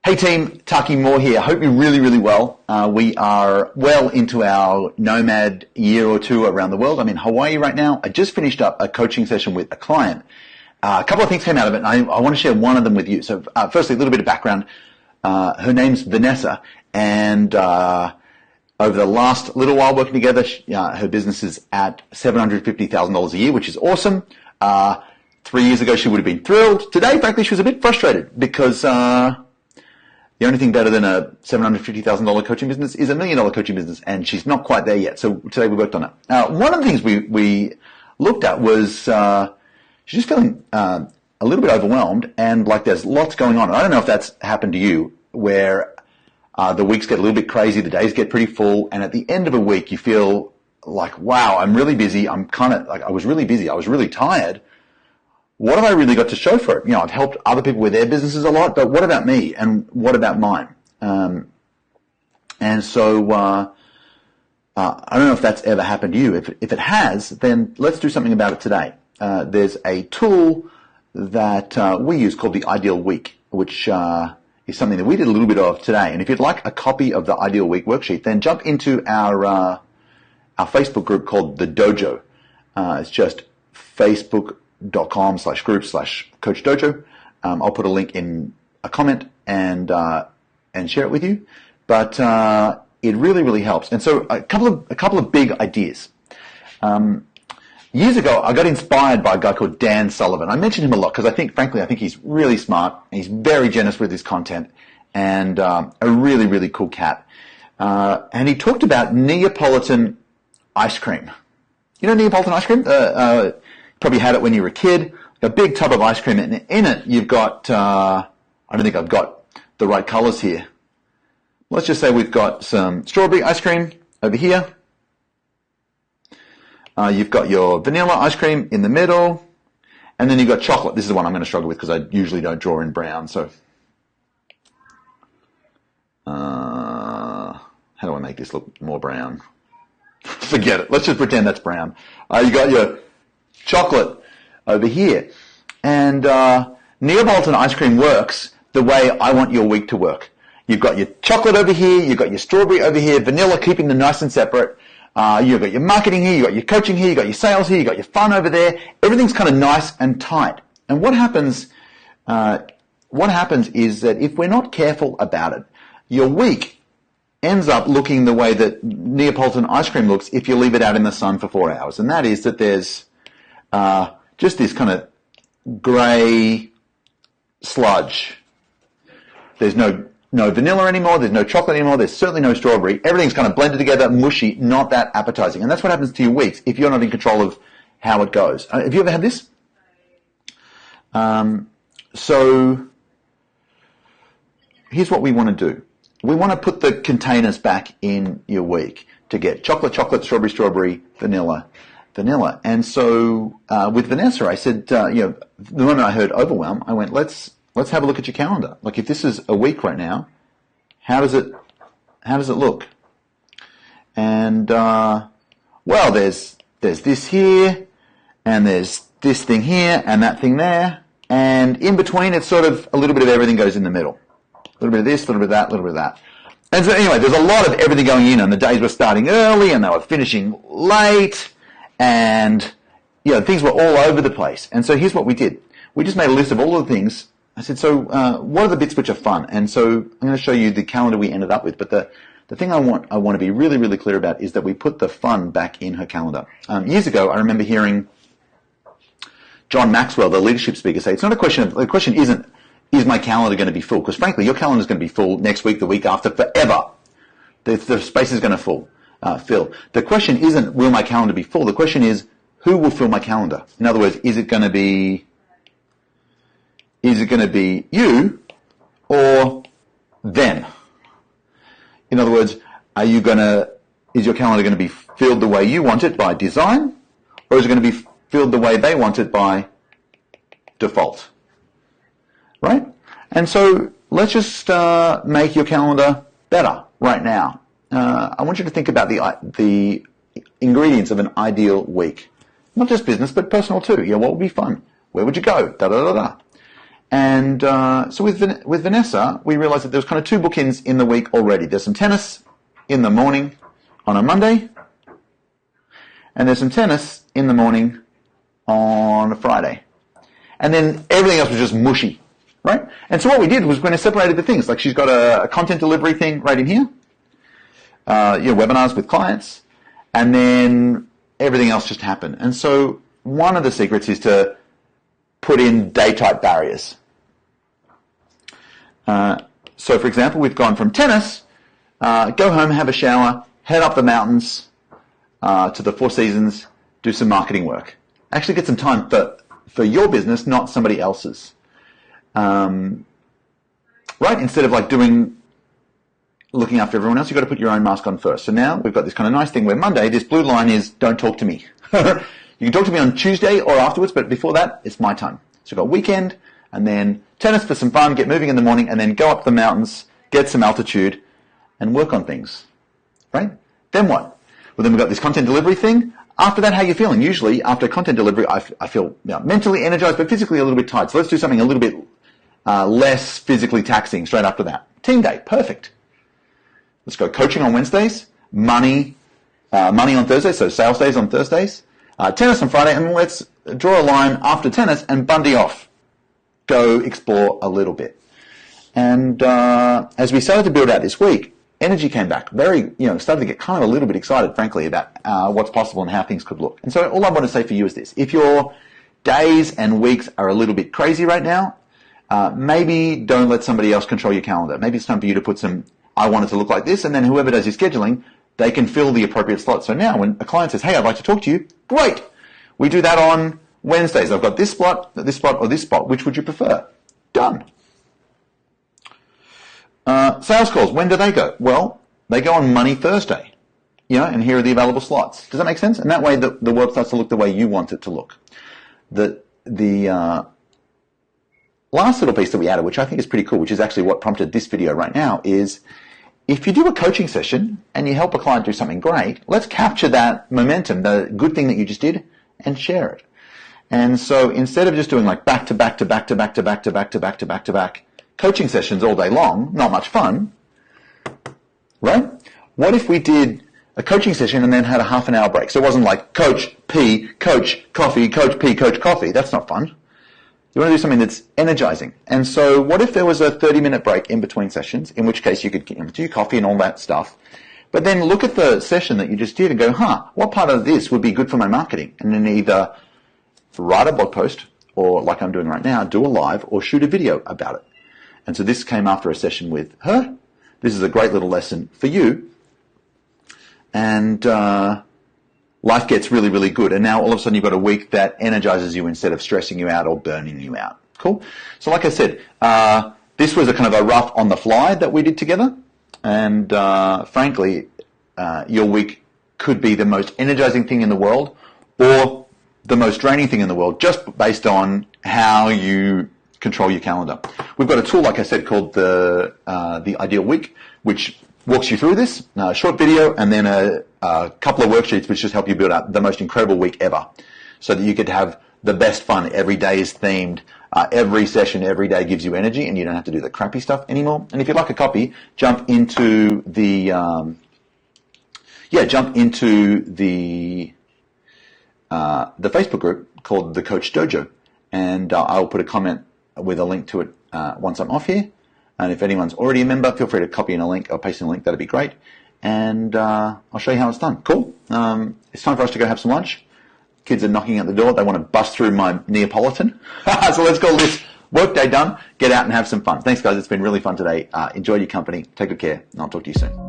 Hey team, Taki Moore here. Hope you're really well. We are well into our nomad year or two around the world. I'm in Hawaii right now. I just finished up a coaching session with a client. A couple of things came out of it, and I want to share one of them with you. So firstly, a little bit of background. Her name's Vanessa, and over the last little while working together, her business is at $750,000 a year, which is awesome. 3 years ago, she would have been thrilled. Today, frankly, she was a bit frustrated because the only thing better than a $750,000 coaching business is $1 million coaching business, and she's not quite there yet. So today we worked on it. One of the things we looked at was she's just feeling a little bit overwhelmed, and like there's lots going on. I don't know if that's happened to you, where the weeks get a little bit crazy, the days get pretty full, and at the end of a week you feel like, wow, I'm really busy. I'm kind of like, I was really busy. I was really tired. What have I really got to show for it? You know, I've helped other people with their businesses a lot, but what about me and what about mine? And so I don't know if that's ever happened to you. If it has, then let's do something about it today. There's a tool that we use called the Ideal Week, which is something that we did a little bit of today. And if you'd like a copy of the Ideal Week worksheet, then jump into our Facebook group called the Dojo. It's just facebook.com/group/Coach Dojo. I'll put a link in a comment and share it with you. But it really helps. And so a couple of big ideas. Years ago, I got inspired by a guy called Dan Sullivan. I mention him a lot because I think he's really smart. He's very generous with his content, and a really cool cat. And he talked about Neapolitan ice cream. You know Neapolitan ice cream? Probably had it when you were a kid. A big tub of ice cream, and in it you've got, I don't think I've got the right colors here. Let's just say we've got some strawberry ice cream over here. You've got your vanilla ice cream in the middle, and then you've got chocolate. This is the one I'm going to struggle with because I usually don't draw in brown. So, how do I make this look more brown? Forget it. Let's just pretend that's brown. You got your chocolate over here. And Neapolitan ice cream works the way I want your week to work. You've got your chocolate over here, you've got your strawberry over here, vanilla keeping them nice and separate. You've got your marketing here, you've got your coaching here, you've got your sales here, you've got your fun over there. Everything's kind of nice and tight. And what happens is that if we're not careful about it, your week ends up looking the way that Neapolitan ice cream looks if you leave it out in the sun for 4 hours. And that is that there's just this kind of grey sludge. There's no vanilla anymore, there's no chocolate anymore, there's certainly no strawberry. Everything's kind of blended together, mushy, not that appetizing. And that's what happens to your weeks if you're not in control of how it goes. Have you ever had this? So here's what we want to do. We want to put the containers back in your week to get chocolate, strawberry, vanilla. And so with Vanessa, I said, the moment I heard overwhelm, I went, let's have a look at your calendar. Like if this is a week right now, how does it look? And well, there's this here, and there's this thing here, and that thing there, and in between, it's sort of a little bit of everything goes in the middle. A little bit of this, a little bit of that, a little bit of that. And so anyway, there's a lot of everything going in, and the days were starting early, and they were finishing late. And, things were all over the place. And so here's what we did. We just made a list of all of the things. I said, so what are the bits which are fun? And so I'm going to show you the calendar we ended up with. But the thing I want to be really clear about is that we put the fun back in her calendar. Years ago, I remember hearing John Maxwell, the leadership speaker, say, the question isn't, is my calendar going to be full? Because frankly, your calendar is going to be full next week, the week after, forever. The space is going to fill. The question isn't, will my calendar be full? The question is, who will fill my calendar? In other words, is it going to be you or them? In other words, is your calendar going to be filled the way you want it by design, or is it going to be filled the way they want it by default? Right? And so let's just make your calendar better right now. I want you to think about the ingredients of an ideal week. Not just business, but personal too. What would be fun? Where would you go? And so with Vanessa, we realized that there was kind of two bookends in the week already. There's some tennis in the morning on a Monday, and there's some tennis in the morning on a Friday. And then everything else was just mushy, right? And so what we did was when I separated the things, like she's got a content delivery thing right in here, webinars with clients, and then everything else just happened. And so one of the secrets is to put in day-type barriers. So for example, we've gone from tennis, go home, have a shower, head up the mountains to the Four Seasons, do some marketing work. Actually get some time for your business, not somebody else's. Right? Instead of like looking after everyone else, you've got to put your own mask on first. So now we've got this kind of nice thing where Monday, this blue line is don't talk to me. You can talk to me on Tuesday or afterwards, but before that, it's my time. So we've got weekend, and then tennis for some fun, get moving in the morning, and then go up the mountains, get some altitude, and work on things. Right? Then what? Well, then we've got this content delivery thing. After that, how are you feeling? Usually, after content delivery, I feel mentally energized, but physically a little bit tired. So let's do something a little bit less physically taxing straight after that. Team day, perfect. Let's go coaching on Wednesdays, money on Thursdays, so sales days on Thursdays, tennis on Friday, and let's draw a line after tennis and Bundy off. Go explore a little bit. And as we started to build out this week, energy came back. Started to get kind of a little bit excited, frankly, about what's possible and how things could look. And so all I want to say for you is this. If your days and weeks are a little bit crazy right now, maybe don't let somebody else control your calendar. Maybe it's time for you to put some, I want it to look like this, and then whoever does your scheduling, they can fill the appropriate slot. So now when a client says, hey, I'd like to talk to you, great. We do that on Wednesdays. I've got this spot, or this spot. Which would you prefer? Done. Sales calls, when do they go? Well, they go on Money Thursday, and here are the available slots. Does that make sense? And that way the world starts to look the way you want it to look. The last little piece that we added, which I think is pretty cool, which is actually what prompted this video right now, is if you do a coaching session and you help a client do something great, let's capture that momentum, the good thing that you just did, and share it. And so instead of just doing like back to back coaching sessions all day long, not much fun, right? What if we did a coaching session and then had a half an hour break? So it wasn't like coach P, coach coffee, coach P, coach coffee. That's not fun. You want to do something that's energizing. And so what if there was a 30-minute break in between sessions, in which case you could do coffee and all that stuff, but then look at the session that you just did and go, what part of this would be good for my marketing? And then either write a blog post or, like I'm doing right now, do a live or shoot a video about it. And so this came after a session with her. This is a great little lesson for you. And life gets really, really good. And now all of a sudden you've got a week that energizes you instead of stressing you out or burning you out. Cool? So like I said, this was a kind of a rough on the fly that we did together. And frankly, your week could be the most energizing thing in the world or the most draining thing in the world, just based on how you control your calendar. We've got a tool, like I said, called the Ideal Week, which walks you through this, a short video, and then a couple of worksheets which just help you build up the most incredible week ever, so that you could have the best fun. Every day is themed. Every session, every day gives you energy, and you don't have to do the crappy stuff anymore. And if you'd like a copy, jump into the Facebook group called the Coach Dojo, and I'll put a comment with a link to it once I'm off here. And if anyone's already a member, feel free to copy in a link or paste in a link. That'd be great. And I'll show you how it's done. Cool. It's time for us to go have some lunch. Kids are knocking at the door. They want to bust through my Neapolitan. So let's call this workday done. Get out and have some fun. Thanks, guys. It's been really fun today. Enjoy your company. Take good care, and I'll talk to you soon.